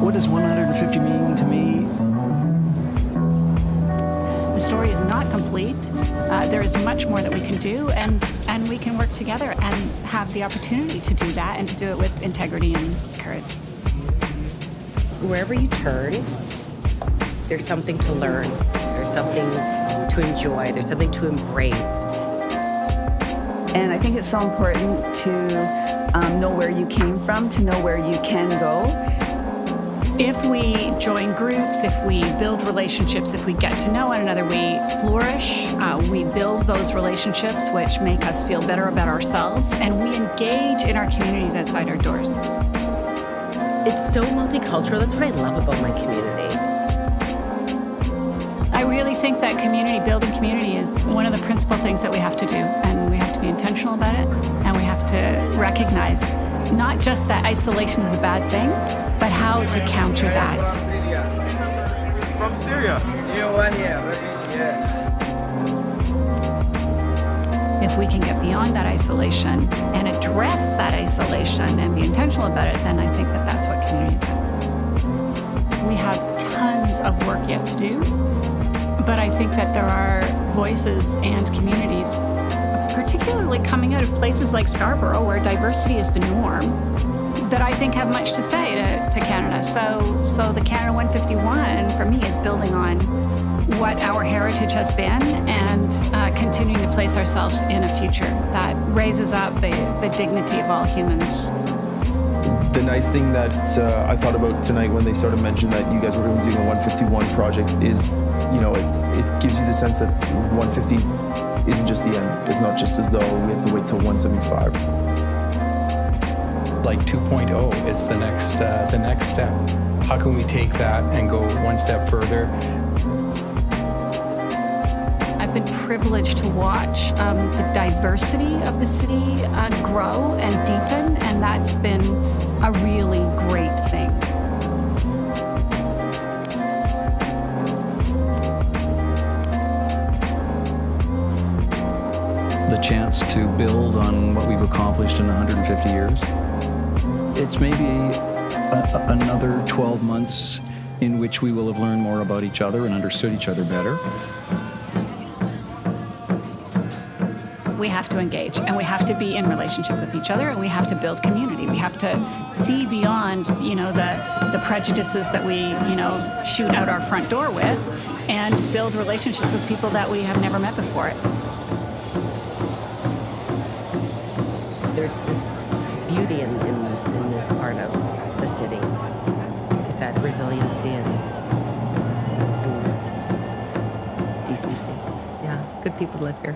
What does 150 mean to me? The story is not complete. There is much more that we can do, and we can work together and have the opportunity to do that and to do it with integrity and courage. Wherever you turn, there's something to learn. There's something to enjoy. There's something to embrace. And I think it's so important to know where you came from, to know where you can go. If we join groups, if we build relationships, if we get to know one another, we flourish, we build those relationships which make us feel better about ourselves, and we engage in our communities outside our doors. It's so multicultural. That's what I love about my community. I really think that building community is one of the principal things that we have to do, and we have to be intentional about it, and we have to recognize not just that isolation is a bad thing, but how to counter that. From Syria. If we can get beyond that isolation and address that isolation and be intentional about it, then I think that that's what communities are. We have tons of work yet to do, but I think that there are voices and communities, particularly coming out of places like Scarborough, where diversity is the norm, that I think have much to say to Canada. So the Canada 151, for me, is building on what our heritage has been and continuing to place ourselves in a future that raises up the dignity of all humans. The nice thing that I thought about tonight when they started mentioning that you guys were going to be doing a 151 project is, it gives you the sense that 150 isn't just the end. It's not just as though we have to wait till 175. Like 2.0, it's the next step. How can we take that and go one step further? I've been privileged to watch the diversity of the city grow and deepen, and that's been a really great thing. The chance to build on what we've accomplished in 150 years. It's maybe another 12 months in which we will have learned more about each other and understood each other better. We have to engage, and we have to be in relationship with each other, and we have to build community. We have to see beyond, the prejudices that we, shoot out our front door with, and build relationships with people that we have never met before. There's this beauty in this part of the city. Like I said, resiliency and decency. Yeah, good people live here.